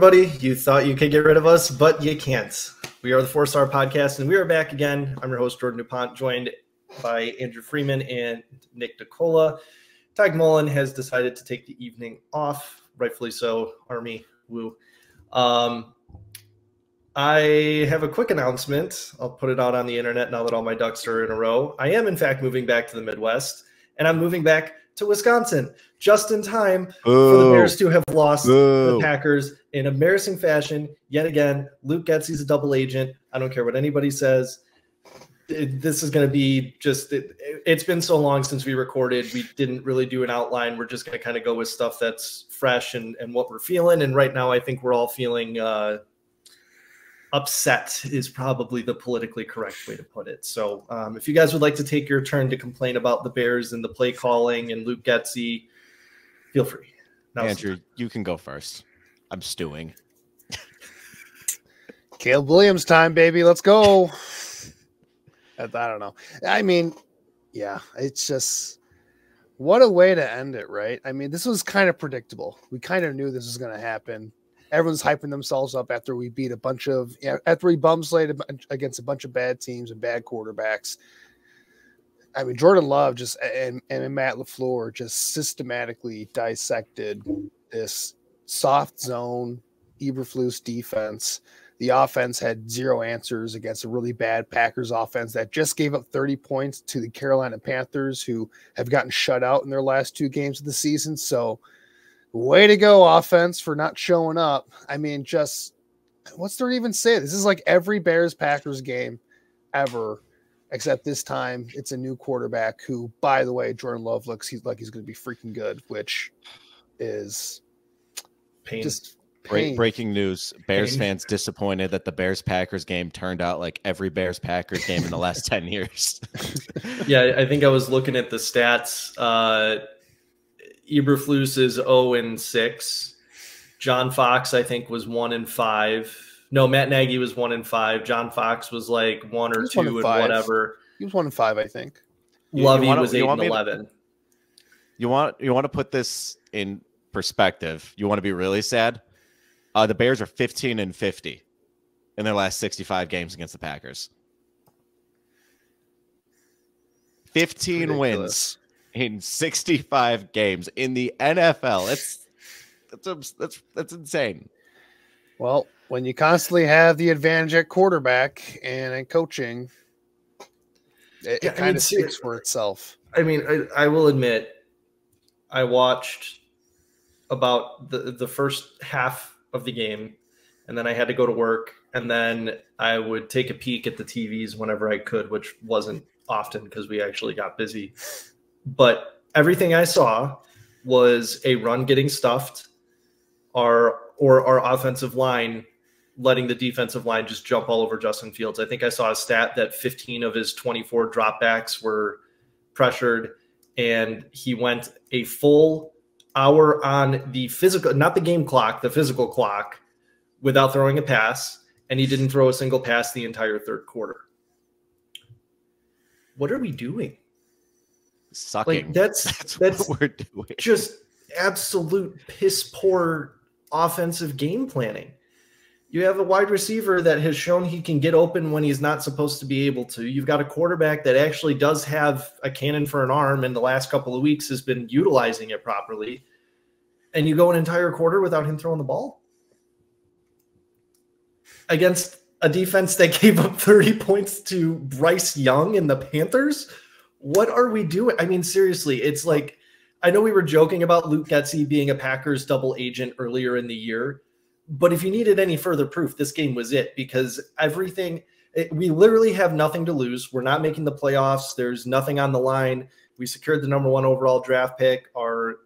everybody. You thought you could get rid of us, but you can't. We are the 4-Star Podcast, and we are back again. I'm your host, Jordan DuPont, joined by Andrew Freeman and Nick DeCola. Tyke Mullen has decided to take the evening off, rightfully so. Army, woo. I have a quick announcement. I'll put it out on the internet now that all my ducks are in a row. I am, in fact, moving back to the Midwest, and I'm moving back to Wisconsin just in time for the Bears to have lost the Packers in embarrassing fashion. Yet again, Luke Getsy's a double agent. I don't care what anybody says. This is going to be just it's been so long since we recorded. We didn't really do an outline. We're just going to kind of go with stuff that's fresh and what we're feeling. And right now, I think we're all feeling upset is probably the politically correct way to put it. So if you guys would like to take your turn to complain about the Bears and the play calling and Luke Getsy, feel free. Andrew, you can go first. I'm stewing. Caleb Williams time, baby. Let's go. I don't know. I mean, yeah, it's just what a way to end it, right? I mean, this was kind of predictable. We kind of knew this was going to happen. Everyone's hyping themselves up after we beat after we bum-slayed against a bunch of bad teams and bad quarterbacks. I mean, Jordan Love and Matt LaFleur just systematically dissected this soft zone Eberflus defense. The offense had zero answers against a really bad Packers offense that just gave up 30 points to the Carolina Panthers, who have gotten shut out in their last 2 games of the season. So, way to go, offense, for not showing up. I mean, just what's there to even say? This is like every Bears-Packers game ever, except this time it's a new quarterback who, by the way, Jordan Love looks he's going to be freaking good, which is pain. Just pain. Breaking news. Bears fans disappointed that the Bears-Packers game turned out like every Bears-Packers game in the last 10 years. Yeah, I think I was looking at the stats. Eberflus is 0-6. John Fox, I think, was 1-5. No, Matt Nagy was 1-5. John Fox was like 1 or 2 and whatever. He was 1-5, I think. Lovey was 8-11. You want to put this in perspective? You want to be really sad? The Bears are 15-50 in their last 65 games against the Packers. 15 wins in 65 games in the NFL. That's insane. Well, when you constantly have the advantage at quarterback and in coaching, it kind of speaks for itself. I mean, I will admit, I watched about the first half of the game, and then I had to go to work, and then I would take a peek at the TVs whenever I could, which wasn't often because we actually got busy. But everything I saw was a run getting stuffed, or our offensive line letting the defensive line just jump all over Justin Fields. I think I saw a stat that 15 of his 24 dropbacks were pressured, and he went a full hour on the physical, not the game clock, the physical clock, without throwing a pass, and he didn't throw a single pass the entire third quarter. What are we doing? Sucking. Like that's what we're doing. Just absolute piss poor offensive game planning. You have a wide receiver that has shown he can get open when he's not supposed to be able to. You've got a quarterback that actually does have a cannon for an arm, and the last couple of weeks has been utilizing it properly. And you go an entire quarter without him throwing the ball against a defense that gave up 30 points to Bryce Young and the Panthers. What are we doing? I mean, seriously, it's like, I know we were joking about Luke Getsy being a Packers double agent earlier in the year, but if you needed any further proof, this game was it, because we literally have nothing to lose. We're not making the playoffs. There's nothing on the line. We secured the #1 overall draft pick. Our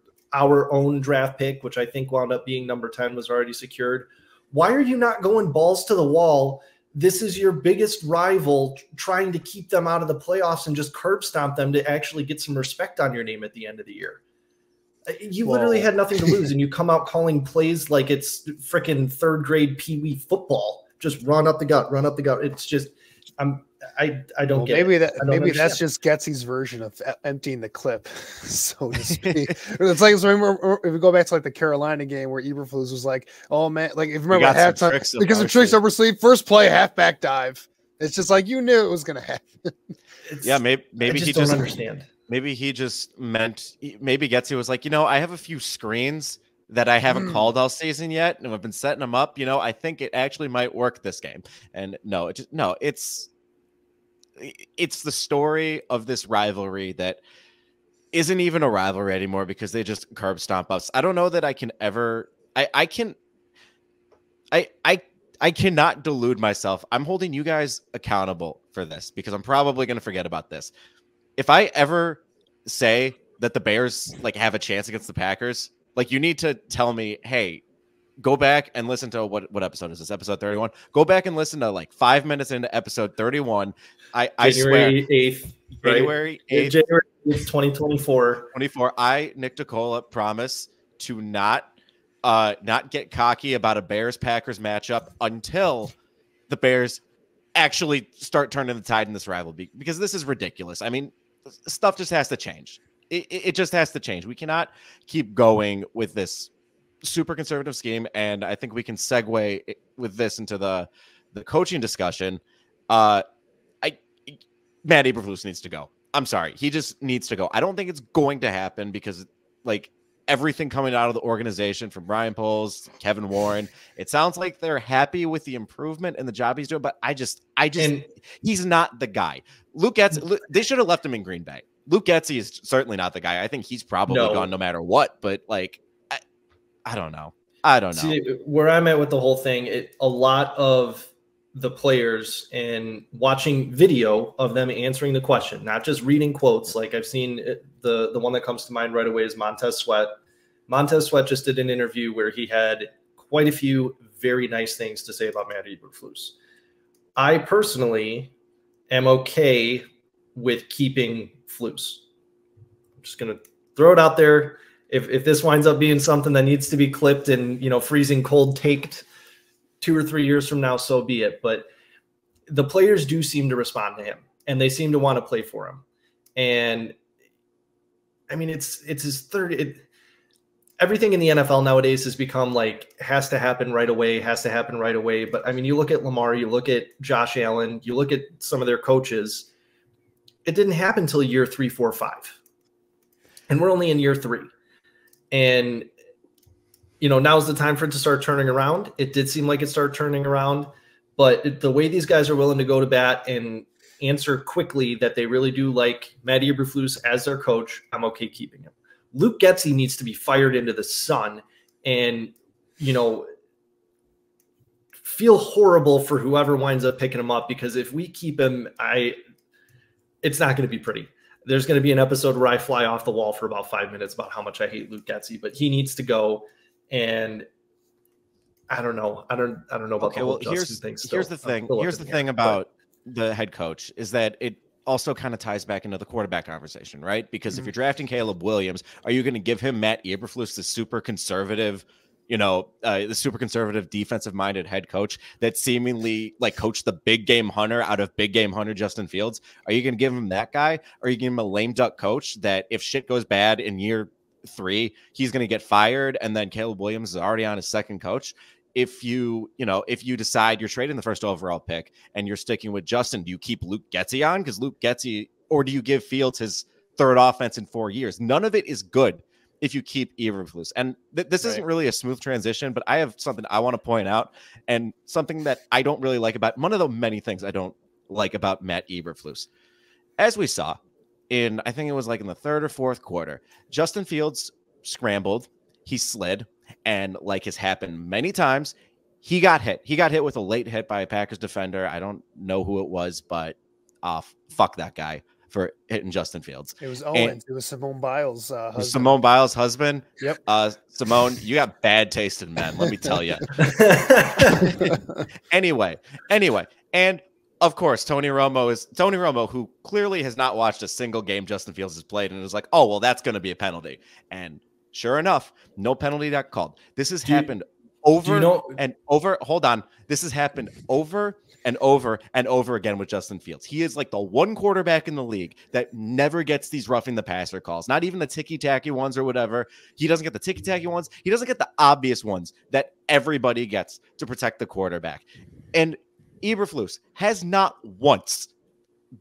own draft pick, which I think wound up being number 10, was already secured. Why are you not going balls to the wall? This is your biggest rival, trying to keep them out of the playoffs and just curb stomp them to actually get some respect on your name at the end of the year. You literally had nothing to lose, and you come out calling plays like it's freaking third grade Pee Wee football. Just run up the gut, run up the gut. It's just, I don't get maybe it. maybe that's just Getsy's version of emptying the clip, so to speak. It's like, so remember, if we go back to like the Carolina game where Eberflus was like, "Oh man," like if you remember halftime, because of tricks over sleeve, first play halfback dive. It's just like you knew it was going to happen. Yeah, maybe he don't understand. Maybe he just meant, maybe Getsy was like, I have a few screens that I haven't called all season yet, and I've been setting them up. I think it actually might work this game. And no, it's the story of this rivalry that isn't even a rivalry anymore because they just curb stomp us. I don't know that I can ever, I cannot delude myself. I'm holding you guys accountable for this because I'm probably going to forget about this. If I ever say that the Bears like have a chance against the Packers, like you need to tell me, hey, go back and listen to what episode is this? Episode 31. Go back and listen to like 5 minutes into episode 31. I swear. 8th, January 8th. January 8th, 2024. I, Nick DeCola, promise to not get cocky about a Bears-Packers matchup until the Bears actually start turning the tide in this rivalry, because this is ridiculous. I mean, stuff just has to change. It just has to change. We cannot keep going with this super conservative scheme, and I think we can segue with this into the coaching discussion. Matt Eberflus needs to go. I'm sorry. He just needs to go. I don't think it's going to happen because, like, everything coming out of the organization from Brian Poles, Kevin Warren, it sounds like they're happy with the improvement and the job he's doing, but I just he's not the guy. Luke Getsy, they should have left him in Green Bay. Luke Getsy is certainly not the guy. I think he's probably gone no matter what, but like, I don't know. See, where I'm at with the whole thing, a lot of the players and watching video of them answering the question, not just reading quotes. Like I've seen the one that comes to mind right away is Montez Sweat. Montez Sweat just did an interview where he had quite a few very nice things to say about Matt Eberflus. I personally am okay with keeping Flus. I'm just going to throw it out there. If this winds up being something that needs to be clipped and, freezing cold taked 2 or 3 years from now, so be it. But the players do seem to respond to him, and they seem to want to play for him. And I mean, it's his third. Everything in the NFL nowadays has become like has to happen right away. But I mean, you look at Lamar, you look at Josh Allen, you look at some of their coaches. It didn't happen until year 3, 4, 5, and we're only in year 3. And now's the time for it to start turning around. It did seem like it started turning around, but the way these guys are willing to go to bat and answer quickly that they really do like Matt Eberflus as their coach, I'm okay keeping him. Luke Getsy needs to be fired into the sun and, feel horrible for whoever winds up picking him up, because if we keep him, it's not going to be pretty. There's going to be an episode where I fly off the wall for about 5 minutes about how much I hate Luke Getsy, but he needs to go. And I don't know. I don't know about the whole Justin thing. Here's the thing. Here's the thing about the head coach is that it also kind of ties back into the quarterback conversation, right? Because if you're drafting Caleb Williams, are you going to give him Matt Eberflus, the super conservative, the super conservative defensive-minded head coach that seemingly like coached the big game hunter out of big game hunter Justin Fields? Are you going to give him that guy? Or are you give him a lame duck coach that if shit goes bad in year 3, he's going to get fired, and then Caleb Williams is already on his second coach? If you decide you're trading the first overall pick and you're sticking with Justin, do you keep Luke Getsy on? Because Luke Getsy, or do you give Fields his third offense in 4 years? None of it is good if you keep Eberflus. And this isn't really a smooth transition, but I have something I want to point out, and something that I don't really like about one of the many things I don't like about Matt Eberflus. As we saw in, I think it was like in the 3rd or 4th quarter, Justin Fields scrambled, he slid, and like has happened many times, he got hit. He got hit with a late hit by a Packers defender. I don't know who it was, but fuck that guy for hitting Justin Fields. It was Owens. It was Simone Biles' husband. Simone Biles' husband? Yep. Simone, you got bad taste in men, let me tell you. Anyway. And of course, Tony Romo, who clearly has not watched a single game Justin Fields has played, and is like, oh, well, that's going to be a penalty. And sure enough, no penalty got called. This has happened over and over. Hold on. This has happened over and over again with Justin Fields. He is like the one quarterback in the league that never gets these roughing the passer calls, not even the ticky-tacky ones or whatever. He doesn't get the ticky-tacky ones. He doesn't get the obvious ones that everybody gets to protect the quarterback. And Eberflus has not once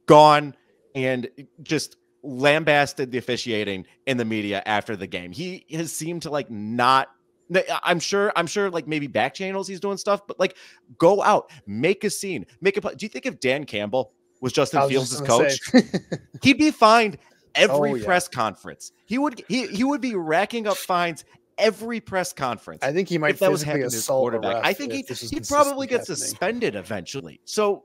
gone and just lambasted the officiating in the media after the game. He has seemed to like not, I'm sure like maybe back channels he's doing stuff, but like go out, make a scene, make a play. Do you think if Dan Campbell was Justin Fields' coach, he'd be fined every press conference? He would be racking up fines every press conference. I think he might, if that was happening to his quarterback. I think he'd probably get suspended eventually. So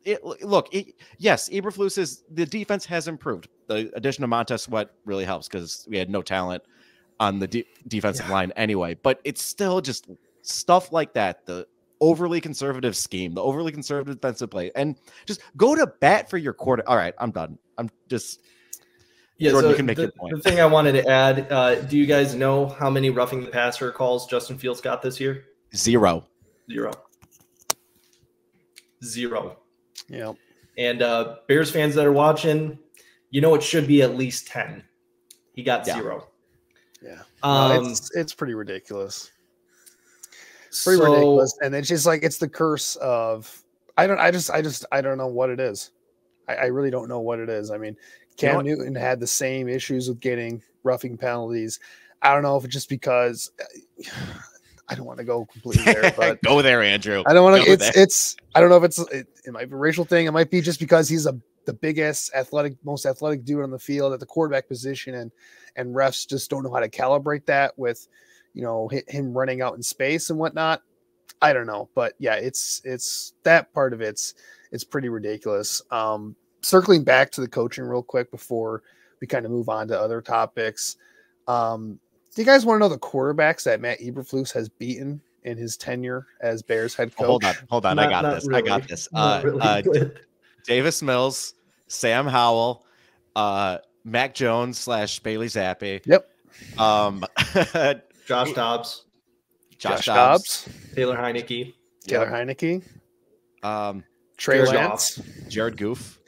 yes, Eberflus is, the defense has improved. The addition of Montez Sweat really helps because we had no talent on the defensive line anyway, but it's still just stuff like that. The overly conservative scheme, the overly conservative defensive play, and just go to bat for your quarter. All right, I'm done. I'm just, Jordan, you can make your point. The thing I wanted to add, do you guys know how many roughing the passer calls Justin Fields got this year? Zero. Yeah. And Bears fans that are watching, it should be at least 10. He got 0. Yeah. It's pretty ridiculous. Ridiculous. And it's just like, it's the curse of, I don't know what it is. I really don't know what it is. I mean, Cam Newton had the same issues with getting roughing penalties. I don't know if it's just because I don't want to go completely there, but go there, Andrew. I don't want to. I don't know if it might be a racial thing. It might be just because he's the biggest most athletic dude on the field at the quarterback position, and refs just don't know how to calibrate that with, him running out in space and whatnot. I don't know, but yeah, it's that part of it's pretty ridiculous. Circling back to the coaching real quick before we kind of move on to other topics. Do you guys want to know the quarterbacks that Matt Eberflus has beaten in his tenure as Bears head coach? Hold on. I got this. Really. Davis Mills, Sam Howell, Mac Jones / Bailey Zappi. Yep. Josh Dobbs. Taylor Heineke. Trey Lance. Jared Goff.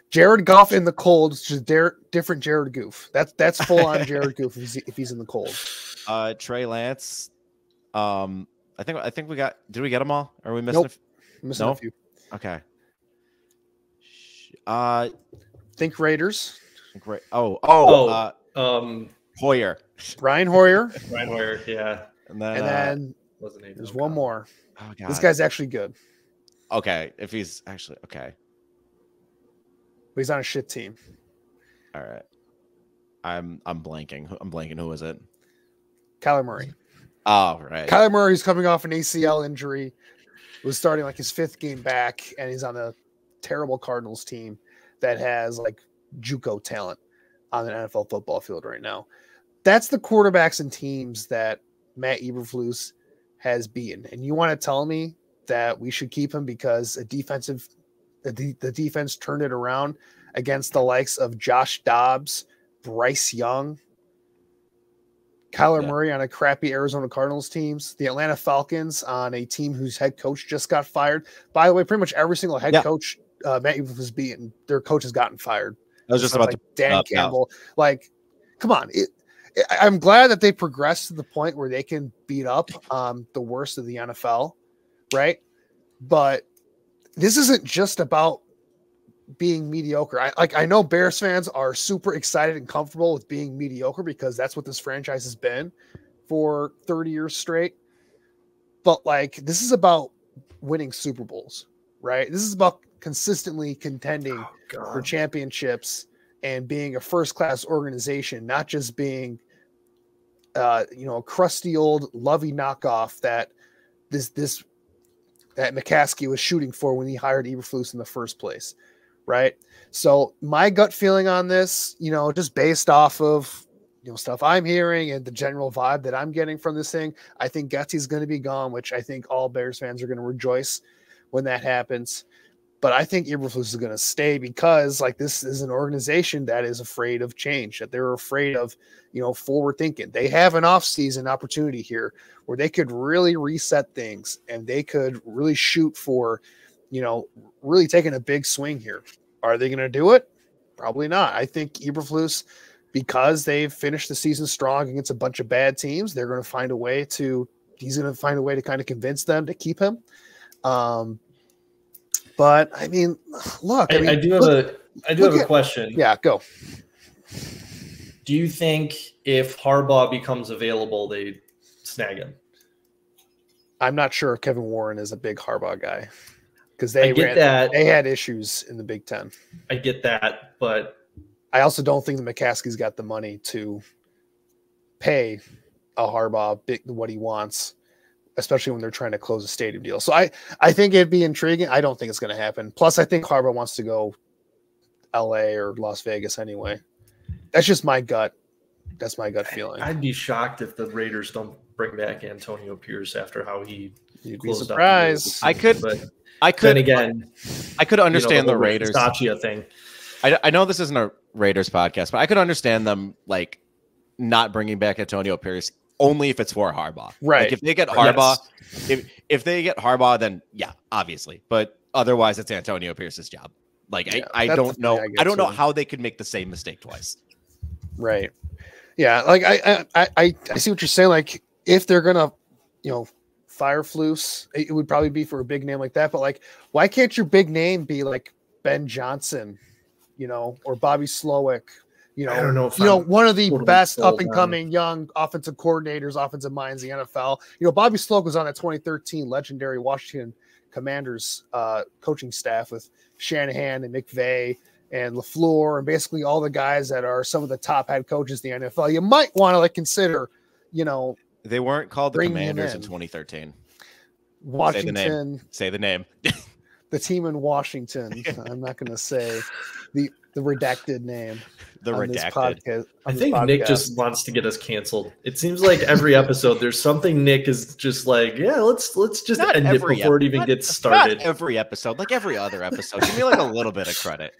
Jared Goff in the cold, it's just different Jared Goff. That's full on Jared Goff if he's in the cold. Trey Lance. I think we got. Did we get them all? Or are we missing? Nope. Missing a few. Okay. Think Raiders. Hoyer. Brian Hoyer. Yeah. And then there's one more. Oh God. This guy's actually good. Okay, if he's actually okay. But he's on a shit team. All right. I'm blanking. Who is it? Kyler Murray. Oh, right. Kyler Murray's coming off an ACL injury. Was starting like his 5th game back, and he's on a terrible Cardinals team that has like JUCO talent on an NFL football field right now. That's the quarterbacks and teams that Matt Eberflus has beaten. And you want to tell me that we should keep him because the defense turned it around against the likes of Josh Dobbs, Bryce Young, Kyler Murray on a crappy Arizona Cardinals teams, the Atlanta Falcons on a team whose head coach just got fired. By the way, pretty much every single head coach Matt Eberflus has beaten, their coach has gotten fired. I was just about to Dan Campbell. Like, come on. I'm glad that they progressed to the point where they can beat up the worst of the NFL, right? But this isn't just about being mediocre. I know Bears fans are super excited and comfortable with being mediocre because that's what this franchise has been for 30 years straight. But like, this is about winning Super Bowls, right? This is about consistently contending for championships and being a first-class organization, not just being, a crusty old Lovey knockoff that that McCaskey was shooting for when he hired Eberflus in the first place, right? So my gut feeling on this, just based off of stuff I'm hearing and the general vibe that I'm getting from this thing, I think Getsy's going to be gone, which I think all Bears fans are going to rejoice when that happens. But I think Eberflus is going to stay because this is an organization that is afraid of change, that they're afraid of, forward thinking. They have an offseason opportunity here where they could really reset things and they could really shoot for, really taking a big swing here. Are they going to do it? Probably not. I think Eberflus, because they've finished the season strong against a bunch of bad teams, he's going to find a way to kind of convince them to keep him. But I mean, look, I do have a question. Yeah, go. Do you think if Harbaugh becomes available, they snag him? I'm not sure if Kevin Warren is a big Harbaugh guy because they had issues in the Big Ten. I get that, but I also don't think the McCaskey's got the money to pay a Harbaugh what he wants, especially when they're trying to close a stadium deal. So I think it'd be intriguing. I don't think it's going to happen. Plus, I think Harbaugh wants to go LA or Las Vegas anyway. That's just my gut. That's my gut feeling. I'd be shocked if the Raiders don't bring back Antonio Pierce after how he closed surprised. I could understand the Raiders thing. I know this isn't a Raiders podcast, but I could understand them like not bringing back Antonio Pierce only if it's for Harbaugh. Right. Like if they get Harbaugh, if they get Harbaugh, then yeah, obviously. But otherwise, it's Antonio Pierce's job. Like I don't know. I don't know how they could make the same mistake twice. Right. Yeah. Like I see what you're saying. Like if they're gonna, fire Flus, it would probably be for a big name like that. But like, why can't your big name be like Ben Johnson, or Bobby Slowick? I don't know if one of the best up and coming young offensive coordinators, offensive minds in the NFL. Bobby Slowick was on that 2013 legendary Washington Commanders coaching staff with Shanahan and McVay and LaFleur and basically all the guys that are some of the top head coaches in the NFL. You might want to consider, they weren't called the Commanders in 2013. Washington. Say the name. The team in Washington. I'm not going to say the redacted name. The redacted. I think Nick just wants to get us canceled. It seems like every episode there's something Nick is just like, yeah, let's just end it before it even gets started. Not every episode, like every other episode. Give me like a little bit of credit.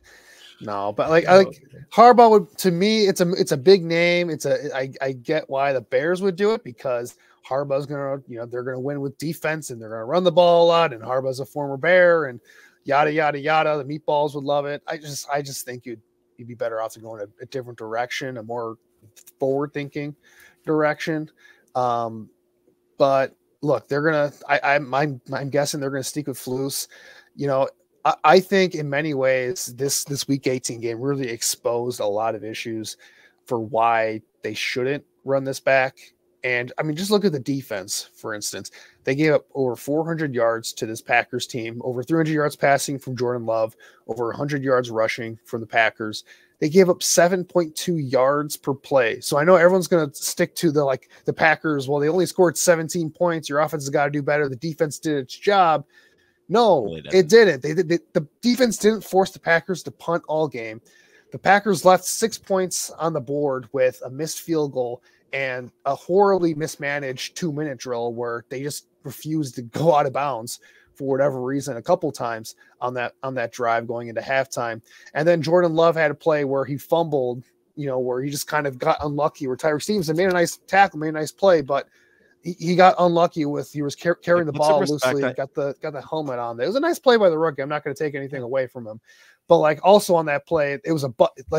No, but I Harbaugh would, to me, it's a big name. I get why the Bears would do it because Harbaugh's they're gonna win with defense and they're gonna run the ball a lot. And Harbaugh's a former Bear and yada yada yada. The meatballs would love it. I just think you'd be better off to go in a different direction, a more forward thinking direction. But look, they're gonna. I'm guessing they're gonna stick with Flus. I think in many ways this Week 18 game really exposed a lot of issues for why they shouldn't run this back. And I mean, just look at the defense, for instance. They gave up over 400 yards to this Packers team, over 300 yards passing from Jordan Love, over 100 yards rushing from the Packers. They gave up 7.2 yards per play. So I know everyone's going to stick to the Packers. Well, they only scored 17 points. Your offense has got to do better. The defense did its job. No, it didn't. The defense didn't force the Packers to punt all game. The Packers left 6 points on the board with a missed field goal and a horribly mismanaged 2-minute drill where they just refused to go out of bounds for whatever reason a couple times on that drive going into halftime. And then Jordan Love had a play where he fumbled, where he just kind of got unlucky, where Tyreek Stevenson made a nice tackle, made a nice play, but he got unlucky he was carrying the ball loosely, got the helmet on there. It was a nice play by the rookie. I'm not going to take anything away from him. But also on that play, it was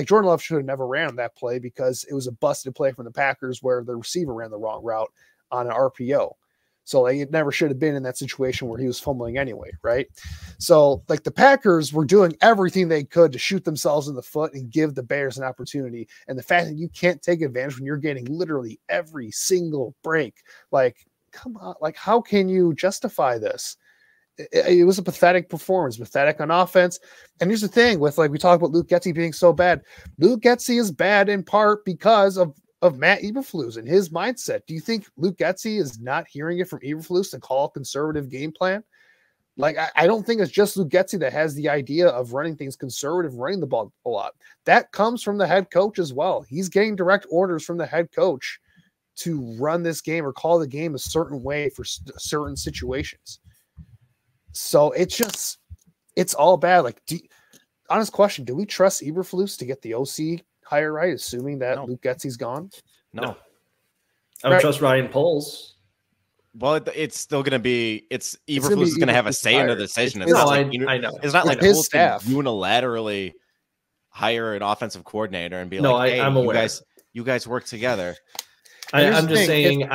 Jordan Love should have never ran that play because it was a busted play from the Packers where the receiver ran the wrong route on an RPO. So it never should have been in that situation where he was fumbling anyway, right? So the Packers were doing everything they could to shoot themselves in the foot and give the Bears an opportunity. And the fact that you can't take advantage when you're getting literally every single break, come on, how can you justify this? It was a pathetic performance, pathetic on offense. And here's the thing with we talk about Luke Getsy being so bad. Luke Getsy is bad in part because of Matt Eberflus and his mindset. Do you think Luke Getsy is not hearing it from Eberflus to call a conservative game plan? I don't think it's just Luke Getsy that has the idea of running things conservative, running the ball a lot. That comes from the head coach as well. He's getting direct orders from the head coach to run this game or call the game a certain way for certain situations. So it's all bad. Honest question, do we trust Eberflus to get the OC hire right, assuming that Luke Getsy's gone? No. I would trust Ryan Poles. Well, it's still going to be. Eberflus is going to have a say in the decision. I know. It's not like his Poles staff can unilaterally hire an offensive coordinator and be no, like, "Hey, I'm aware. you guys work together." I'm just saying.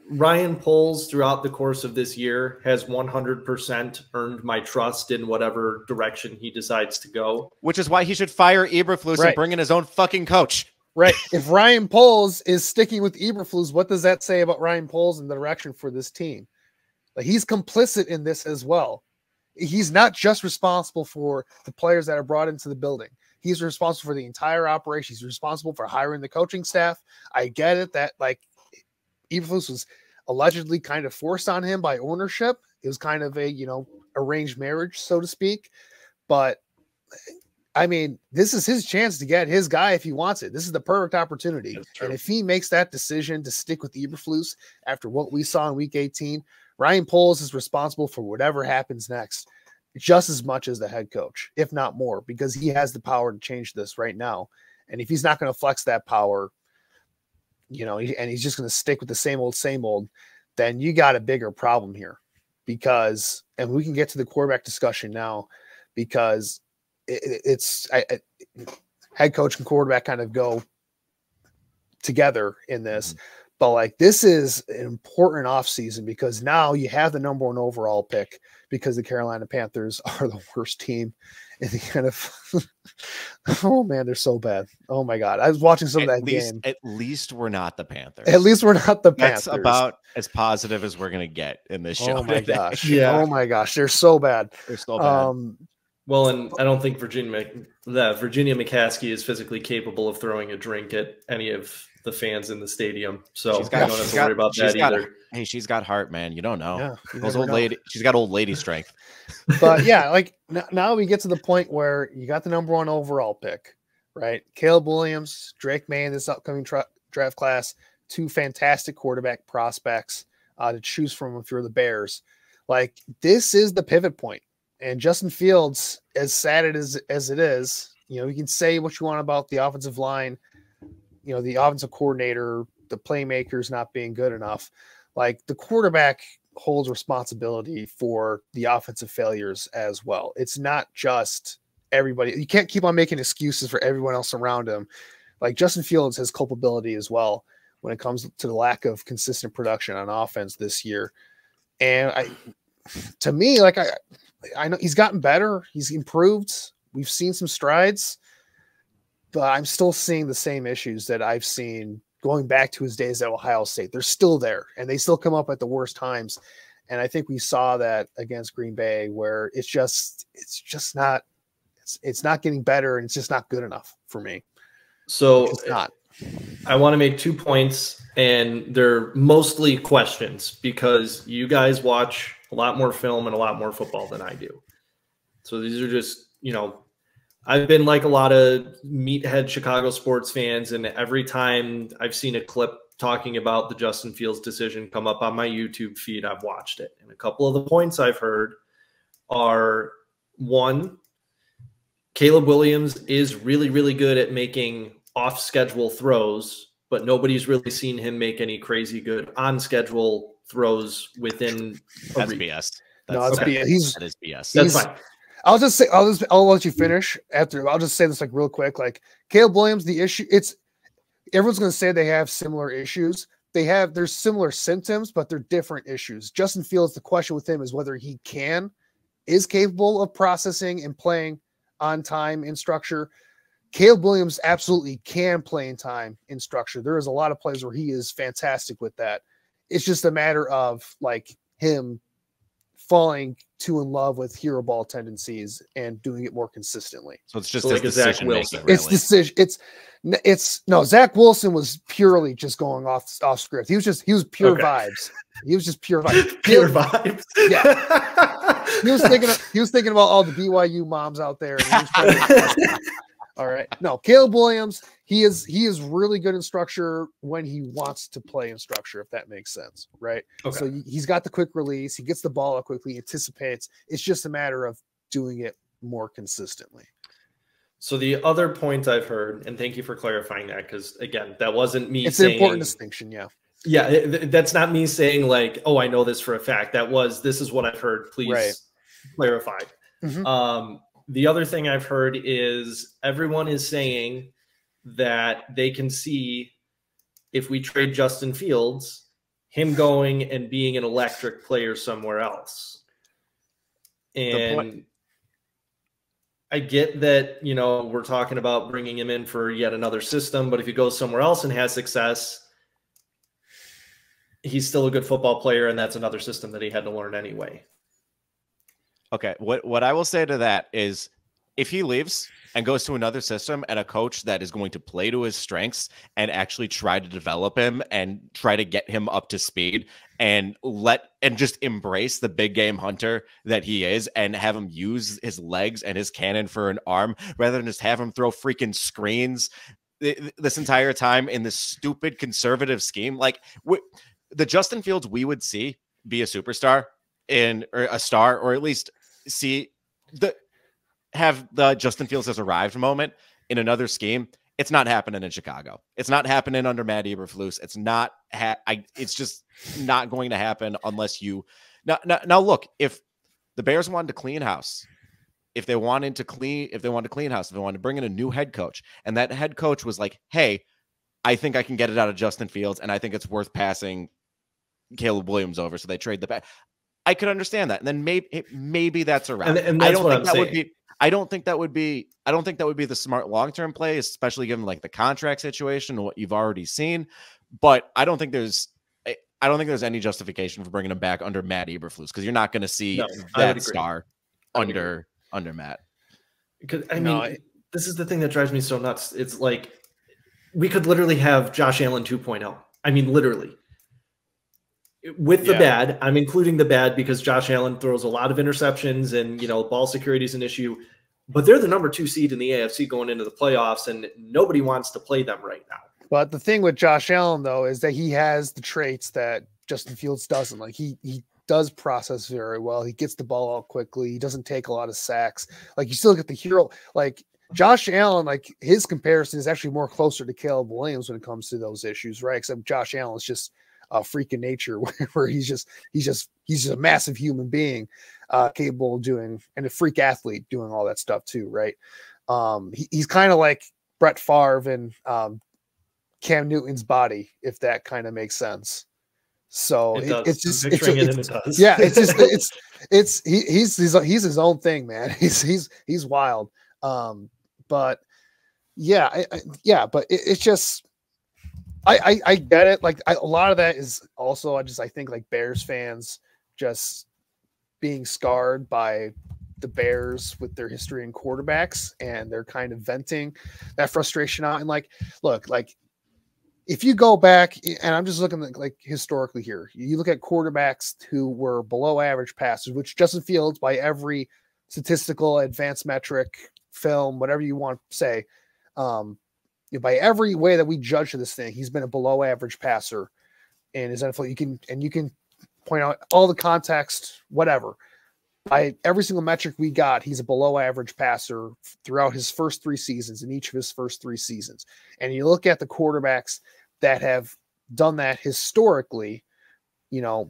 Ryan Poles throughout the course of this year has 100% earned my trust in whatever direction he decides to go. Which is why he should fire Eberflus and bring in his own fucking coach. Right. If Ryan Poles is sticking with Eberflus, what does that say about Ryan Poles and the direction for this team? Like, he's complicit in this as well. He's not just responsible for the players that are brought into the building. He's responsible for the entire operation. He's responsible for hiring the coaching staff. I get it that, like, Eberflus was allegedly kind of forced on him by ownership. It was kind of a, arranged marriage, so to speak. But I mean, this is his chance to get his guy if he wants it. This is the perfect opportunity. And if he makes that decision to stick with Eberflus after what we saw in week 18, Ryan Poles is responsible for whatever happens next, just as much as the head coach, if not more, because he has the power to change this right now. And if he's not going to flex that power, and he's just going to stick with the same old, then you got a bigger problem here. And we can get to the quarterback discussion now, because head coach and quarterback kind of go together in this. But like, this is an important offseason because now you have the number 1 overall pick, because the Carolina Panthers are the worst team in the NFL. Oh man, they're so bad. Oh my God. I was watching some of that game. At least we're not the Panthers. At least we're not the Panthers. That's about as positive as we're going to get in this show. Oh my gosh. Yeah. Oh my gosh. They're so bad. They're so bad. Well, and I don't think Virginia McCaskey is physically capable of throwing a drink at any of the fans in the stadium. So I don't have to worry about that either. Hey, she's got heart, man. You don't know. Yeah, those old lady. She's got old lady strength. But yeah, like now we get to the point where you got the number 1 overall pick, right? Caleb Williams, Drake May in this upcoming draft class, 2 fantastic quarterback prospects to choose from if you're the Bears. Like, this is the pivot point. And Justin Fields, as sad as it is, you can say what you want about the offensive line, the offensive coordinator, the playmakers not being good enough. Like, the quarterback holds responsibility for the offensive failures as well. It's not just everybody. You can't keep on making excuses for everyone else around him. Like, Justin Fields has culpability as well when it comes to the lack of consistent production on offense this year. And to me, I know he's gotten better. He's improved. We've seen some strides, but I'm still seeing the same issues that I've seen going back to his days at Ohio State. They're still there, and they still come up at the worst times. And I think we saw that against Green Bay, where it's not getting better, and it's just not good enough for me. So it's not. I want to make 2 points, and they're mostly questions because you guys watch a lot more film and a lot more football than I do. So these are just, I've been like a lot of meathead Chicago sports fans, and every time I've seen a clip talking about the Justin Fields decision come up on my YouTube feed, I've watched it. And a couple of the points I've heard are, 1, Caleb Williams is really, really good at making off-schedule throws, but nobody's really seen him make any crazy good on-schedule throws within That's BS. That's BS. That is BS. That's fine. I'll let you finish after. I'll just say this real quick. Like, Caleb Williams, the issue, everyone's going to say they have similar issues. There's similar symptoms, but they're different issues. Justin Fields, the question with him is whether he is capable of processing and playing on time in structure. Caleb Williams absolutely can play in time in structure. There is a lot of plays where he is fantastic with that. It's just a matter of like him falling too in love with hero ball tendencies and doing it more consistently. So it's just like a Zach Wilson. Really. It's decision. No, Zach Wilson was purely just going off script. He was pure vibes. He was just pure vibes. Pure vibes. Yeah. He was thinking about all the BYU moms out there. And all right. No, Caleb Williams, he is really good in structure when he wants to play in structure, if that makes sense, right? Okay. So he's got the quick release. He gets the ball out quickly, anticipates. It's just a matter of doing it more consistently. So the other point I've heard, and thank you for clarifying that, because again, that wasn't me It's saying, an important distinction, yeah. Yeah, that's not me saying like, oh, I know this for a fact. This is what I've heard. Please clarify. The other thing I've heard is everyone is saying that they can see if we trade Justin Fields, him going and being an electric player somewhere else. And I get that, we're talking about bringing him in for yet another system, but if he goes somewhere else and has success, he's still a good football player, and that's another system that he had to learn anyway. Okay, what I will say to that is if he leaves and goes to another system and a coach that is going to play to his strengths and actually try to develop him and try to get him up to speed and just embrace the big game hunter that he is and have him use his legs and his cannon for an arm rather than just have him throw freaking screens this entire time in this stupid conservative scheme. Like the Justin Fields we would see be a superstar or a star, or at least have the Justin Fields has arrived moment in another scheme. It's not happening in Chicago. It's not happening under Matt Eberflus. It's not. It's just not going to happen unless you. Now look, if the Bears wanted to clean house, if they wanted to clean house, if they wanted to bring in a new head coach, and that head coach was like, "Hey, I think I can get it out of Justin Fields, and I think it's worth passing Caleb Williams over," so they trade the back. I could understand that, and then maybe that's around. And that's what I'm saying. I don't think that would be the smart long-term play, especially given like the contract situation and what you've already seen. But I don't think there's any justification for bringing him back under Matt Eberflus, because you're not going to see that star under Matt. Because this is the thing that drives me so nuts. It's like we could literally have Josh Allen 2.0. I mean, literally. With the bad, I'm including the bad because Josh Allen throws a lot of interceptions and, ball security is an issue. But they're the number 2 seed in the AFC going into the playoffs, and nobody wants to play them right now. But the thing with Josh Allen, though, is that he has the traits that Justin Fields doesn't. Like he does process very well. He gets the ball out quickly. He doesn't take a lot of sacks. Like you still get the hero. Like Josh Allen, like his comparison is actually more closer to Caleb Williams when it comes to those issues, right? Except Josh Allen is just a freak of nature where he's just a massive human being capable of doing, and a freak athlete doing all that stuff too. Right. He's kind of like Brett Favre and Cam Newton's body, if that kind of makes sense. So he's his own thing, man. He's wild. But it's just, I get it. Like a lot of that is also, I think like Bears fans just being scarred by the Bears with their history in quarterbacks, and they're kind of venting that frustration out. And like, look, like if you go back, and I'm just looking at like historically here, you look at quarterbacks who were below average passers, which Justin Fields, by every statistical advanced metric, film, whatever you want to say, by every way that we judge this thing, he's been a below average passer in his NFL. You can point out all the context, whatever. By every single metric we got, he's a below average passer throughout his first 3 seasons, in each of his first 3 seasons. And you look at the quarterbacks that have done that historically, a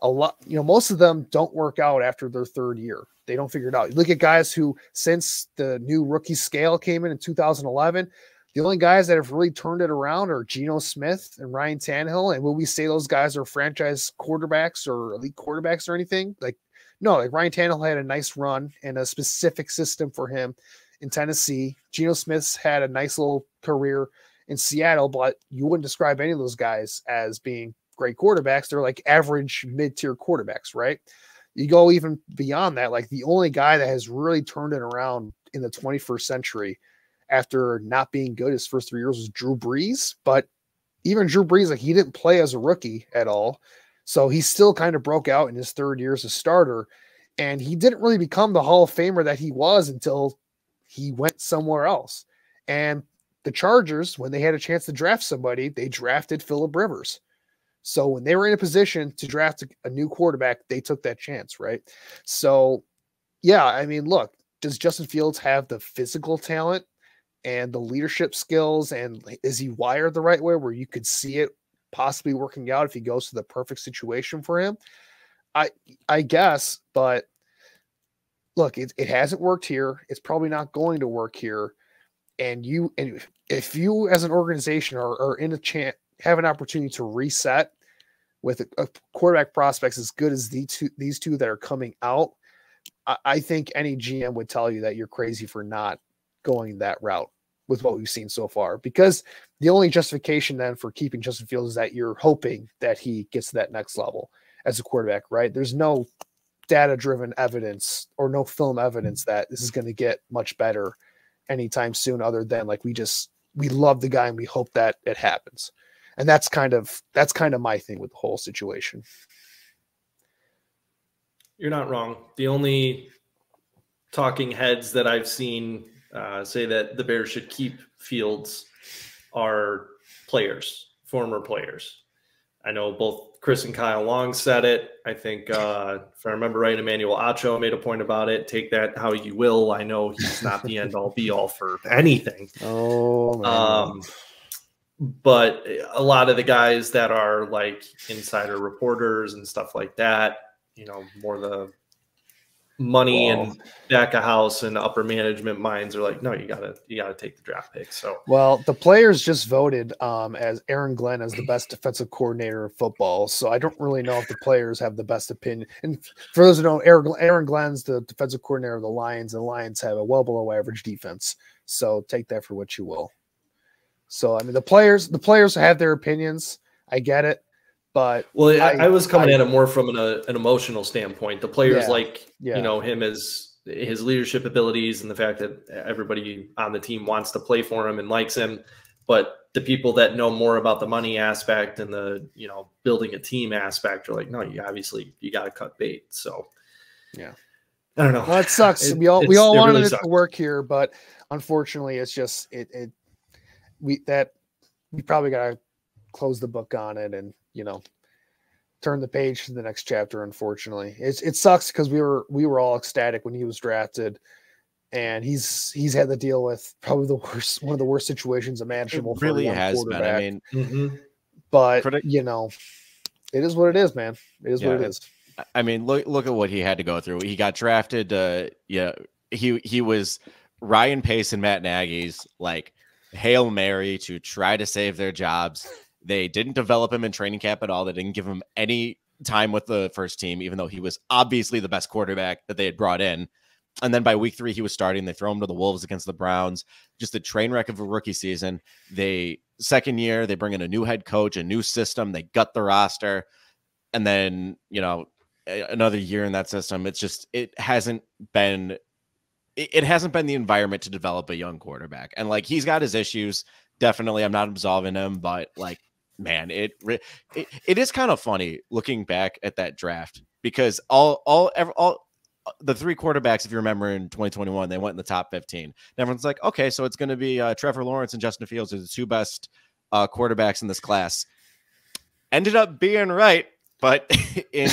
lot, most of them don't work out after their 3rd year. They don't figure it out. You look at guys who, since the new rookie scale came in 2011, the only guys that have really turned it around are Geno Smith and Ryan Tannehill. And will we say those guys are franchise quarterbacks or elite quarterbacks or anything? Like, no, like Ryan Tannehill had a nice run and a specific system for him in Tennessee. Geno Smith's had a nice little career in Seattle, but you wouldn't describe any of those guys as being great quarterbacks. They're like average mid-tier quarterbacks, right? You go even beyond that. Like the only guy that has really turned it around in the 21st century after not being good his first 3 years was Drew Brees. But even Drew Brees, like he didn't play as a rookie at all. So he still kind of broke out in his 3rd year as a starter. And he didn't really become the Hall of Famer that he was until he went somewhere else. And the Chargers, when they had a chance to draft somebody, they drafted Phillip Rivers. So when they were in a position to draft a new quarterback, they took that chance, right? So, yeah, I mean, look, does Justin Fields have the physical talent and the leadership skills, and is he wired the right way where you could see it possibly working out if he goes to the perfect situation for him. I guess, but look, it hasn't worked here. It's probably not going to work here. And if you as an organization are in a chance, have an opportunity to reset with a quarterback prospects as good as these two that are coming out, I think any GM would tell you that you're crazy for not going that route with what we've seen so far, because the only justification then for keeping Justin Fields is that you're hoping that he gets to that next level as a quarterback, right? There's no data-driven evidence or no film evidence that this is going to get much better anytime soon, other than like we love the guy and we hope that it happens. And that's kind of my thing with the whole situation. You're not wrong. The only talking heads that I've seen say that the Bears should keep Fields are players, former players. I know both Chris and Kyle Long said it. I think, if I remember right, Emmanuel Acho made a point about it. Take that how you will. I know he's not the end-all, be-all for anything. Oh, man. But a lot of the guys that are like insider reporters and stuff like that, you know, more the money and back of house and upper management minds are like, no, you gotta take the draft pick. So the players just voted as Aaron Glenn as the best defensive coordinator of football. So I don't really know if the players have the best opinion. And for those who don't, Aaron Glenn's the defensive coordinator of the Lions, and the Lions have a well below average defense. So take that for what you will. So I mean, the players have their opinions. I get it. But I was coming at it more from an emotional standpoint. The players you know, him as his leadership abilities and the fact that everybody on the team wants to play for him and likes him. But the people that know more about the money aspect and the, you know, building a team aspect are like, no, you got to cut bait. So yeah, I don't know. Well, it sucks. We all wanted really it to work here, but unfortunately, it's just we probably got to close the book on it and, you know, turn the page to the next chapter. Unfortunately, it sucks because we were all ecstatic when he was drafted, and he's had to deal with probably one of the worst situations imaginable. It really has been. I mean, but you know, it is what it is, man. It is what it is. I mean, look at what he had to go through. He got drafted. He was Ryan Pace and Matt Nagy's like Hail Mary to try to save their jobs. They didn't develop him in training camp at all. They didn't give him any time with the first team, even though he was obviously the best quarterback that they had brought in. And then by week 3, he was starting. They throw him to the Wolves against the Browns. Just a train wreck of a rookie season. Second year, they bring in a new head coach, a new system. They gut the roster. And then, you know, another year in that system. It hasn't been the environment to develop a young quarterback. And like, he's got his issues. Definitely. I'm not absolving him, but like, man, it is kind of funny looking back at that draft, because all the 3 quarterbacks, if you remember in 2021, they went in the top 15. And everyone's like, okay, so it's going to be Trevor Lawrence and Justin Fields are the 2 best quarterbacks in this class. Ended up being right, but in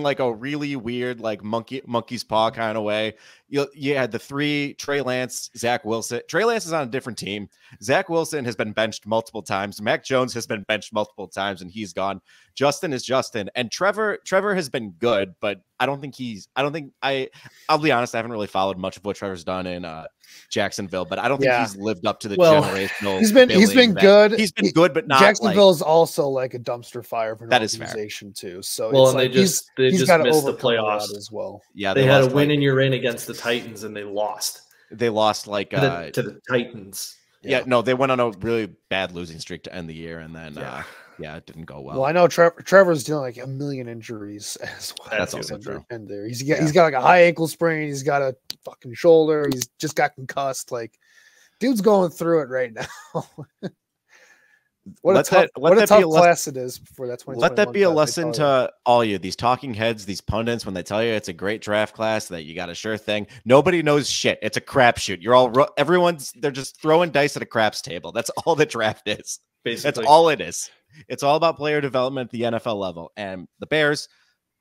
like a really weird, like monkey's paw kind of way. You had the 3, Trey Lance, Zach Wilson. Trey Lance is on a different team. Zach Wilson has been benched multiple times. Mac Jones has been benched multiple times, and he's gone. Justin is Justin, and Trevor has been good, but I'll be honest, I haven't really followed much of what Trevor's done in Jacksonville, but I don't think he's lived up to the generational. He's been good. He's been good, but not. Jacksonville is also like a dumpster fire for an organization too. So it's and they just missed the playoffs as well. Yeah, they had a win and you're in against the Titans, and they lost. They lost like to the Titans. Yeah, no, they went on a really bad losing streak to end the year, and then it didn't go well. Well, I know Trevor's dealing like a million injuries as well. That's also true. And he's got like a high ankle sprain. He's got a fucking shoulder. He's just got concussed. Like, dude's going through it right now. What a tough class it is before that 2021. Let that be a lesson to all you, these talking heads, these pundits, when they tell you it's a great draft class, that you got a sure thing. Nobody knows shit. It's a crapshoot. They're just throwing dice at a craps table. That's all the draft is. Basically. That's all it is. It's all about player development at the NFL level. And the Bears,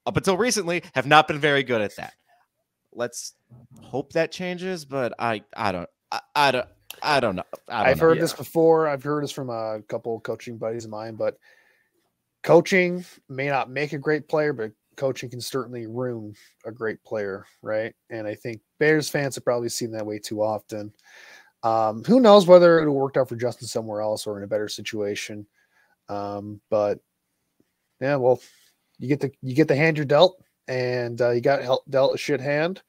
up until recently, have not been very good at that. Let's hope that changes, but I I don't know. I've heard this before. I've heard this from a couple coaching buddies of mine, but coaching may not make a great player, but coaching can certainly ruin a great player, right? And I think Bears fans have probably seen that way too often. Who knows whether it'll work out for Justin somewhere else or in a better situation. But yeah, well, you get the hand you're dealt, and you got dealt a shit hand.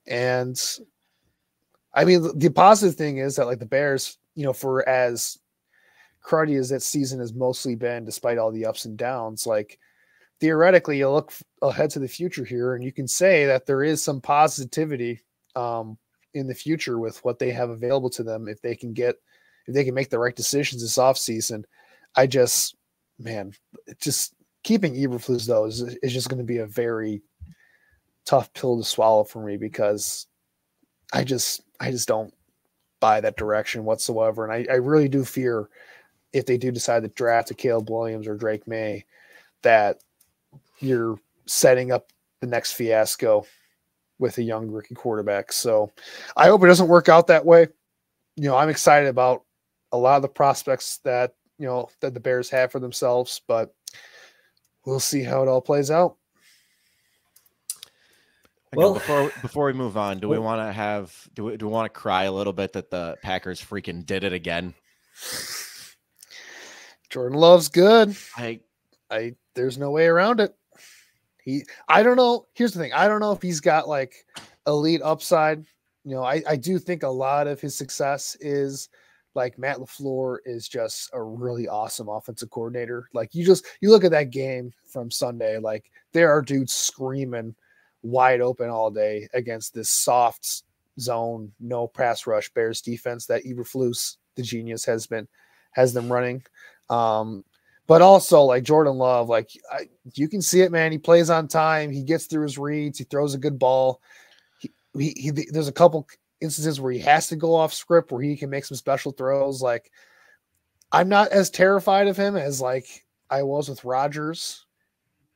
And I mean, the positive thing is that like the Bears, for as cruddy as that season has mostly been, despite all the ups and downs, like theoretically, you look ahead to the future here, and you can say that there is some positivity in the future with what they have available to them if they can make the right decisions this offseason. Just keeping Eberflus though is just going to be a very tough pill to swallow for me, because I just don't buy that direction whatsoever. And I really do fear, if they do decide to draft a Caleb Williams or Drake May, that you're setting up the next fiasco with a young rookie quarterback. So I hope it doesn't work out that way. I'm excited about a lot of the prospects that the Bears have for themselves, but we'll see how it all plays out. Well, before we move on, do we want to cry a little bit that the Packers freaking did it again? Jordan Love's good. There's no way around it. I don't know. Here's the thing. I don't know if he's got like elite upside. I do think a lot of his success is like Matt LaFleur is just a really awesome offensive coordinator. Like you look at that game from Sunday, like there are dudes screaming wide open all day against this soft zone, no pass rush Bears defense that Eberflus, the genius, has them running. But also like Jordan Love, like you can see it, man. He plays on time. He gets through his reads. He throws a good ball. There's a couple instances where he has to go off script, where he can make some special throws. Like I'm not as terrified of him as like I was with Rodgers.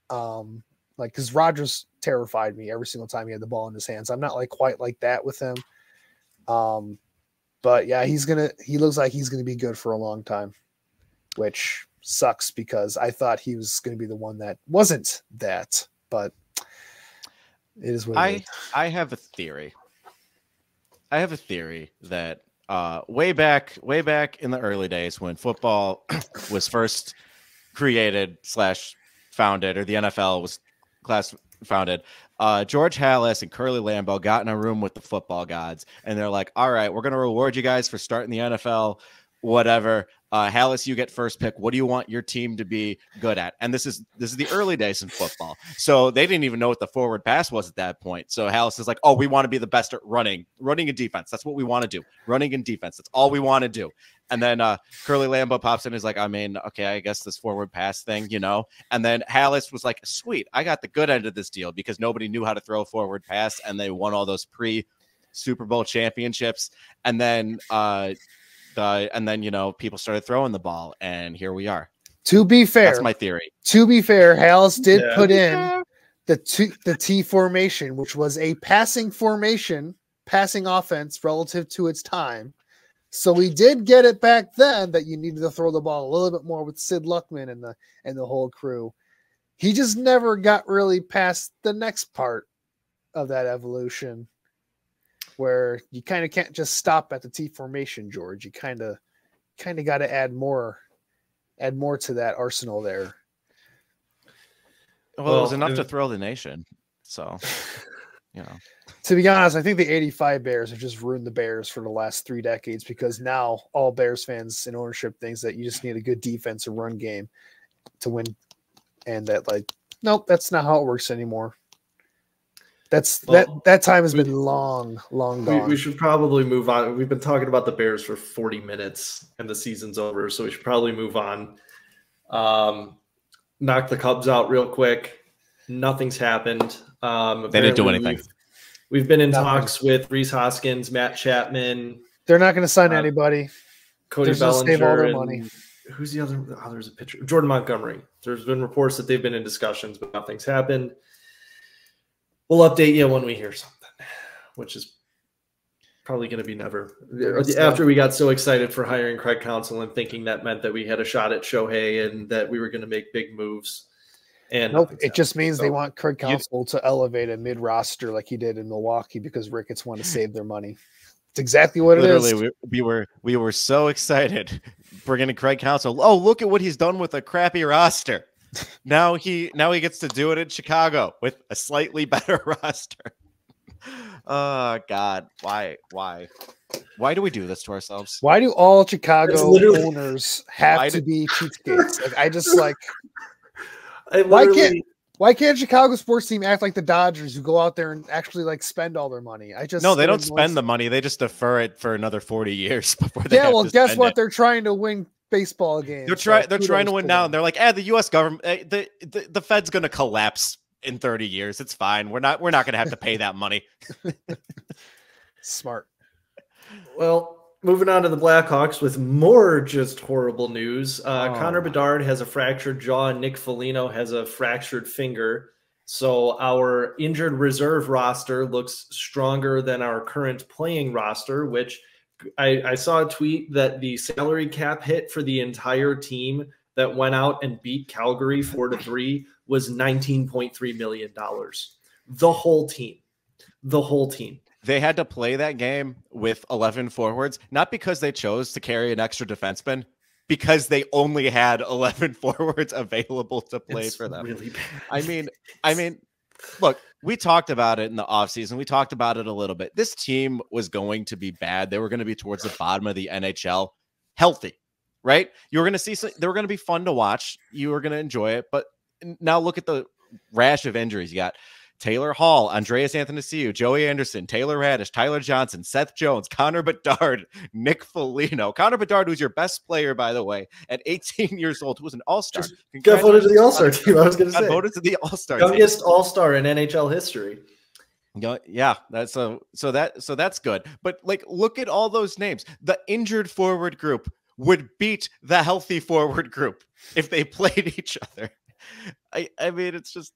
Because Rodgers terrified me every single time he had the ball in his hands. I'm not like quite like that with him. But yeah, he looks like he's gonna be good for a long time, which sucks because I thought he was going to be the one that wasn't that, but it is what it is. I have a theory. That way back in the early days when football was first created / founded, or the NFL was founded, George Halas and Curly Lambeau got in a room with the football gods, and they're like, all right, we're going to reward you guys for starting the NFL, whatever. Halas, you get first pick. What do you want your team to be good at? And this is the early days in football. So they didn't even know what the forward pass was at that point. So Halas is like, oh, we want to be the best at running and defense. That's what we want to do. Running and defense. That's all we want to do. And then Curly Lambeau pops in and is like, I mean, okay, I guess this forward pass thing, And then Halas was like, sweet, I got the good end of this deal because nobody knew how to throw a forward pass, and they won all those pre-Super Bowl championships. And then people started throwing the ball, and here we are. To be fair, that's my theory. To be fair, Halas did put in the T formation, which was a passing offense relative to its time. So we did get it back then that you needed to throw the ball a little bit more with Sid Luckman and the whole crew. He just never got really past the next part of that evolution, where you kind of can't just stop at the T formation, George. You kind of got to add more to that arsenal there. Well, it was enough to throw the nation. So, To be honest, I think the 85 Bears have just ruined the Bears for the last 3 decades, because now all Bears fans in ownership thinks that you just need a good defense and run game to win. And that, like, nope, that's not how it works anymore. That time has been long gone. We should probably move on. We've been talking about the Bears for 40 minutes and the season's over, so we should probably move on. Knock the Cubs out real quick. Nothing's happened. They didn't do anything. We've been in talks with Reese Hoskins, Matt Chapman. They're not going to sign anybody. Cody Bellinger. Save all their money. Who's the other? Oh, there's a pitcher. Jordan Montgomery. There's been reports that they've been in discussions, but nothing's happened. We'll update you when we hear something, which is Probably going to be never. After we got so excited for hiring Craig Counsell and thinking that meant that we had a shot at Shohei and that we were going to make big moves. And nope, it just means they want Craig Counsell to elevate a mid-roster like he did in Milwaukee because Ricketts wanted to save their money. It's exactly what it is. We were so excited bringing in Craig Counsell. Oh, look at what he's done with a crappy roster. Now he gets to do it in Chicago with a slightly better roster. Oh God, why do we do this to ourselves? Why do all Chicago owners have to be cheapskates? Like I just like why can't Chicago sports team act like the Dodgers who go out there and actually like spend all their money? No, they don't spend the money. They just defer it for another 40 years before they well, guess what? They're trying to win baseball games. They're trying to win now, and they're like, the U.S. government, the Fed's going to collapse in 30 years. It's fine. We're not going to have to pay that money. Smart. Well, moving on to the Blackhawks with more just horrible news. Connor Bedard has a fractured jaw and Nick Foligno has a fractured finger. So our injured reserve roster looks stronger than our current playing roster, which I saw a tweet that the salary cap hit for the entire team that went out and beat Calgary 4-3 was $19.3 million. The whole team. They had to play that game with 11 forwards, not because they chose to carry an extra defenseman, because they only had 11 forwards available to play for them. Really bad. I mean, look, we talked about it in the offseason. We talked about it a little bit. This team was going to be bad. They were going to be towards the bottom of the NHL, healthy, right? You were going to see they were going to be fun to watch. You were going to enjoy it. But now look at the rash of injuries. You got Taylor Hall, Andreas Athanasiou, Joey Anderson, Taylor Radish, Tyler Johnson, Seth Jones, Connor Bedard, Nick Foligno. Connor Bedard, who's your best player, by the way, at 18 years old, who was an all-star. Got voted to the all-star team. I was going to say. Voted to the all-star youngest all-star in NHL history. Yeah, that's so that's good. But like, look at all those names. The injured forward group would beat the healthy forward group if they played each other. I mean, it's just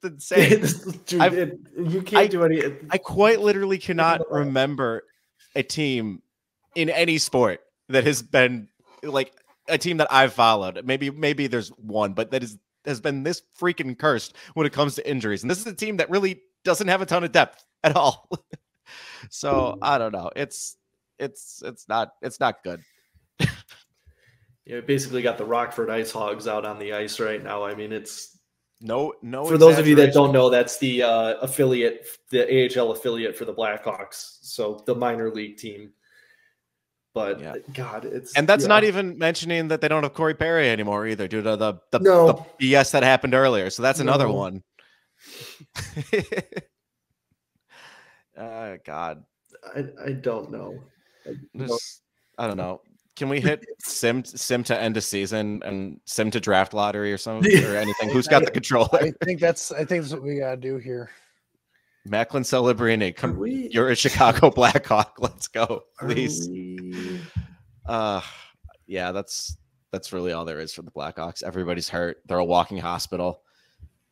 insane. Dude, you can't do any. I quite literally cannot remember a team in any sport that has been like a team that I've followed. Maybe there's one, but that has been this freaking cursed when it comes to injuries. And this is a team that really doesn't have a ton of depth at all. So I don't know. It's not good. Yeah, basically got the Rockford Ice Hogs out on the ice right now. I mean, it's no. For those of you that don't know, that's the affiliate, the AHL affiliate for the Blackhawks. So the minor league team. But yeah. God, that's not even mentioning that they don't have Corey Perry anymore either, due to the BS that happened earlier. So that's another one. God, I don't know. I don't know. Can we hit sim to end a season and sim to draft lottery or something or anything? Who's got the controller? I think that's what we gotta do here. Macklin Celebrini, come. You're a Chicago Blackhawk. Let's go, please. Yeah, that's really all there is for the Blackhawks. Everybody's hurt. They're a walking hospital.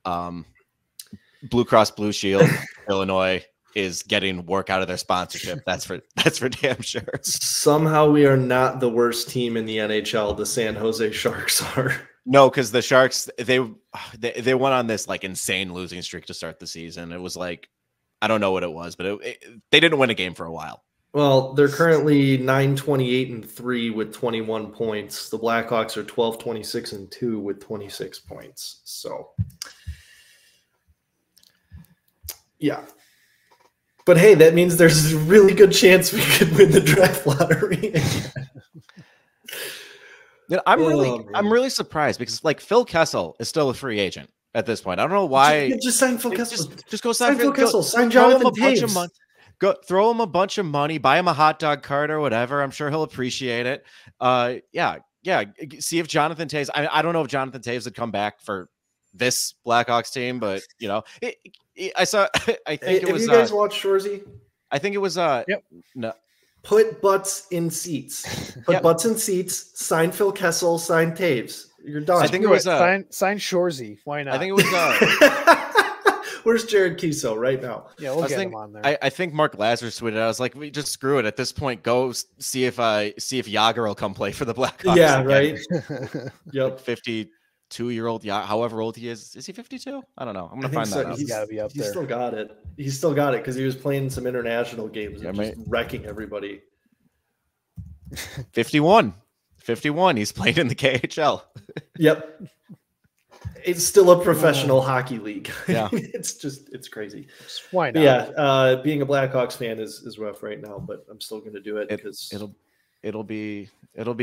Blue Cross Blue Shield, Illinois, is getting work out of their sponsorship. That's for damn sure. Somehow we are not the worst team in the NHL. The San Jose Sharks are. No, because the Sharks they went on this like insane losing streak to start the season. It was like, I don't know what it was, but they didn't win a game for a while. Well, they're currently 9-28-3 with 21 points. The Blackhawks are 12-26-2 with 26 points. So, yeah. But hey, that means there's a really good chance we could win the draft lottery. I'm really surprised because like Phil Kessel is still a free agent at this point. I don't know why. Just sign Phil Kessel. Just go sign Phil Kessel. Sign Jonathan Taves. Go throw him a bunch of money, buy him a hot dog cart or whatever. I'm sure he'll appreciate it. Yeah. See if Jonathan Taves. I don't know if Jonathan Taves would come back for this Blackhawks team, but you know, I saw. I think it was. Have you guys watched Shorzy? I think it was. Yep. No. Put butts in seats. Put butts in seats. Sign Phil Kessel. Sign Taves. You're done. I think it was sign Shorzy. Why not? I think it was. Where's Jared Kiso right now? Yeah, we'll get him on there. I think Mark Lazarus tweeted. I was like, we just screw it at this point. Go see if Yager will come play for the Blackhawks. Yeah, again. right. Yep. 52-year-old, however old he is he 52? I don't know. I'm gonna find that out. He's got to be up there. He's still got it. He's still got it because he was playing some international games and just wrecking everybody. 51. He's played in the KHL. Yep. It's still a professional hockey league. Yeah. it's crazy. Why not? But yeah, being a Blackhawks fan is rough right now, but I'm still going to do it because it'll be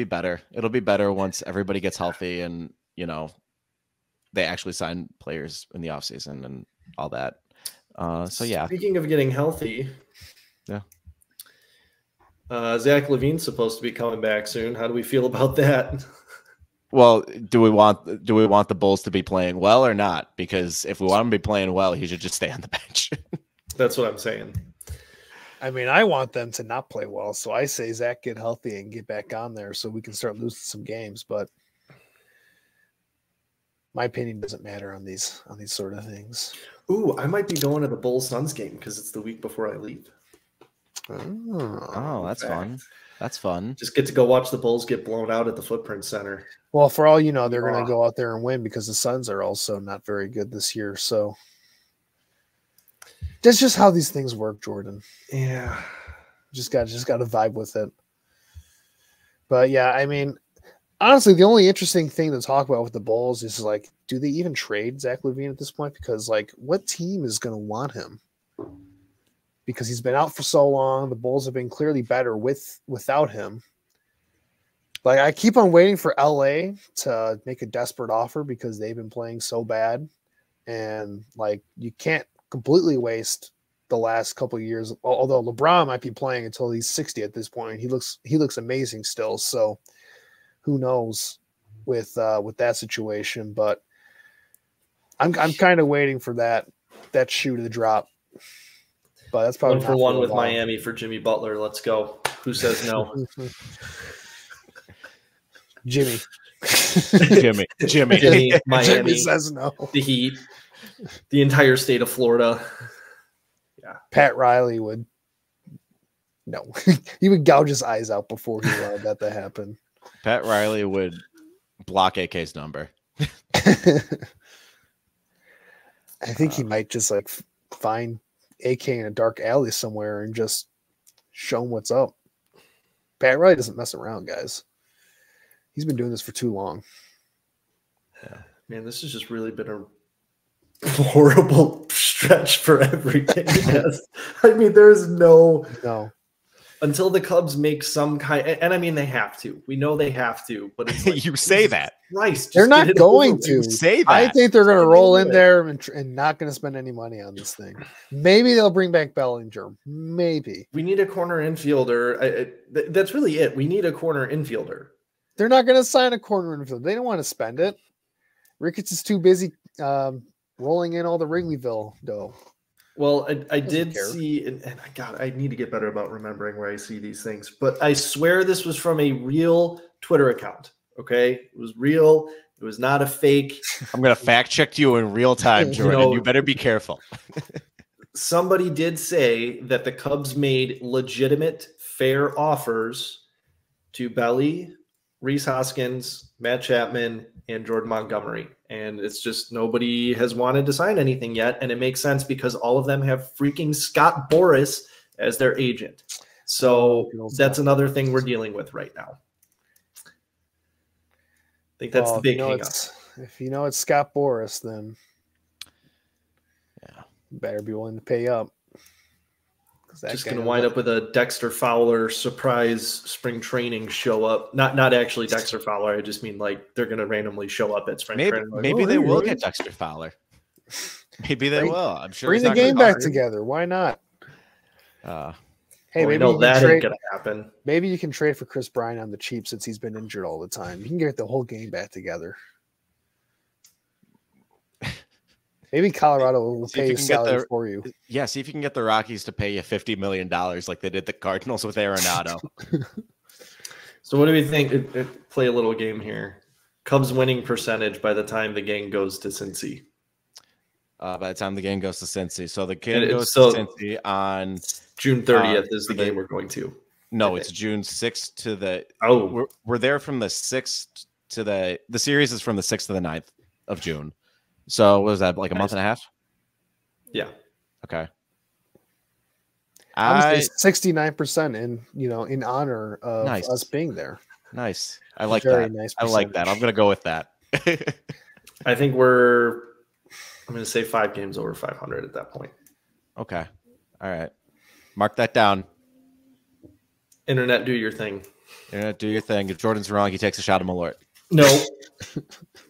better. It'll be better once everybody gets healthy and, they actually sign players in the offseason and all that. So yeah. Speaking of getting healthy, yeah. Zach LaVine's supposed to be coming back soon. How do we feel about that? Well, do we want the Bulls to be playing well or not? Because if we want him to be playing well, he should just stay on the bench. That's what I'm saying. I mean, I want them to not play well, so I say Zach get healthy and get back on there so we can start losing some games. But my opinion doesn't matter on these sort of things. Ooh, I might be going to the Bulls Suns game because it's the week before I leave. Oh, that's fun. That's fun. Just get to go watch the Bulls get blown out at the Footprint Center. Well, for all you know, they're going to go out there and win because the Suns are also not very good this year. So that's just how these things work, Jordan. Yeah, just got to vibe with it. But yeah, I mean, honestly, the only interesting thing to talk about with the Bulls is like, do they even trade Zach LaVine at this point? Because like, what team is going to want him? Because he's been out for so long. The Bulls have been clearly better without him. Like, I keep on waiting for LA to make a desperate offer because they've been playing so bad. And like, you can't completely waste the last couple of years. Although LeBron might be playing until he's 60 at this point. He looks amazing still. So who knows with that situation, but I'm kind of waiting for that shoe to drop. But that's probably 1-for-1 with Miami for Jimmy Butler. Let's go. Who says no? Jimmy, Miami Jimmy says no. The Heat, the entire state of Florida. Yeah, Pat Riley would. No, he would gouge his eyes out before he allowed that to happen. Pat Riley would block AK's number. I think he might just like find AK in a dark alley somewhere and just show him what's up. Pat Riley doesn't mess around, guys. He's been doing this for too long. Yeah, man, this has just really been a horrible stretch for everything. Yes. I mean, there's no until the Cubs make some kind, and I mean they have to. We know they have to, but it's like, you say that. Christ, they're not going to say that. I think they're going to roll in there and not going to spend any money on this thing. Maybe they'll bring back Bellinger. Maybe we need a corner infielder. That's really it. We need a corner infielder. They're not going to sign a corner infielder. They don't want to spend it. Ricketts is too busy rolling in all the Wrigleyville dough. Well, I did see, and I need to get better about remembering where I see these things, but I swear this was from a real Twitter account. Okay. It was real. It was not a fake. I'm going to fact check you in real time, Jordan. You better be careful. Somebody did say that the Cubs made legitimate, fair offers to Belly, Rhys Hoskins, Matt Chapman, and Jordan Montgomery. And it's just nobody has wanted to sign anything yet. And it makes sense because all of them have freaking Scott Boras as their agent. So that's another thing we're dealing with right now. I think that's the big hang up. If you know it's Scott Boras, then you better be willing to pay up. Just going to wind up with a Dexter Fowler surprise spring training show up. Not actually Dexter Fowler. I just mean like they're going to randomly show up at spring training. Like, maybe they will get Dexter Fowler. Maybe they will. I'm sure. Bring the game back together. Why not? Hey, maybe that ain't going to happen. Maybe you can trade for Chris Bryant on the cheap since he's been injured all the time. You can get the whole game back together. Maybe Colorado will pay your salary for you. Yeah, see if you can get the Rockies to pay you $50 million like they did the Cardinals with Arenado. So what do we think? Play a little game here. Cubs winning percentage by the time the game goes to Cincy. by the time the game goes to Cincy. So the game goes to Cincy on June 30th is the game we're going to. No, it's June 6th to the. Oh, we're there from the 6th to the series is from the 6th to the 9th of June. So what was that, like a month and a half? Yeah. Okay. I 69% in honor of us being there. Nice. I like that. Nice I like that. I'm gonna go with that. I think I'm gonna say 5 games over 500 at that point. Okay. All right. Mark that down. Internet, do your thing. Internet, do your thing. If Jordan's wrong, he takes a shot of Malort. No.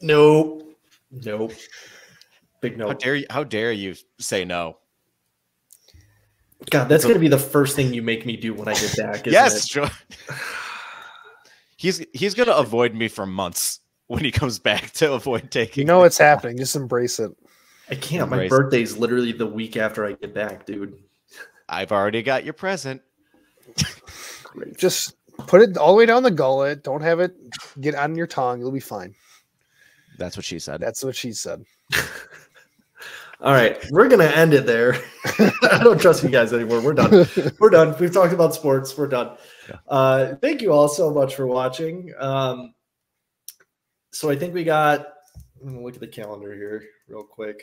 Nope. Big no. How dare you say no? God, that's going to be the first thing you make me do when I get back. Yes, Jordan. He's going to avoid me for months when he comes back to avoid taking. You know what's happening. Just embrace it. I can't. My birthday's literally the week after I get back, dude. I've already got your present. Just put it all the way down the gullet. Don't have it get on your tongue. You'll be fine. That's what she said. That's what she said. All right. We're going to end it there. I don't trust you guys anymore. We're done. We're done. We've talked about sports. We're done. Yeah. Thank you all so much for watching. So I think we got – I'm going to look at the calendar here real quick.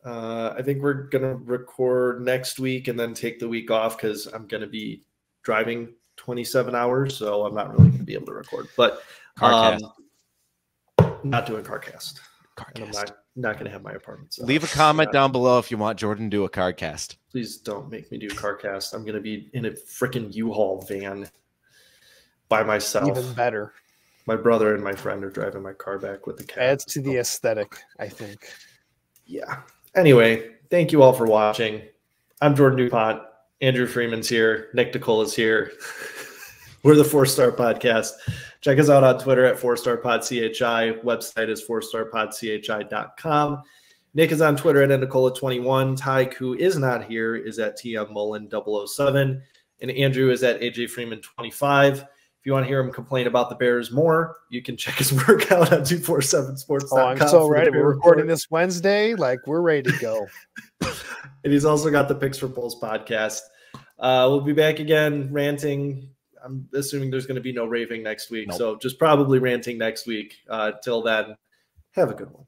I think we're going to record next week and then take the week off because I'm going to be driving 27 hours, so I'm not really going to be able to record. But not doing CarCast. And I'm not going to have my apartment. So leave a comment down below if you want Jordan to do a CarCast. Please don't make me do CarCast. I'm going to be in a freaking U-Haul van by myself. Even better. My brother and my friend are driving my car back with the cat. Adds to the aesthetic, I think. Yeah. Anyway, thank you all for watching. I'm Jordan DuPont. Andrew Freeman's here. Nick DeCola's here. We're the 4-Star Podcast. Check us out on Twitter at 4StarPodCHI. Website is 4StarPodCHI.com. Nick is on Twitter at NDecola21. Tyke, who is not here, is at TMMullen007. And Andrew is at AJ Freeman25. If you want to hear him complain about the Bears more, you can check his work out on 247sports.com. Oh, I'm so ready. We're recording this Wednesday. We're ready to go. And he's also got the Picks for Bulls podcast. We'll be back again ranting. I'm assuming there's going to be no raving next week. Nope. So just probably ranting next week. Till then, have a good one.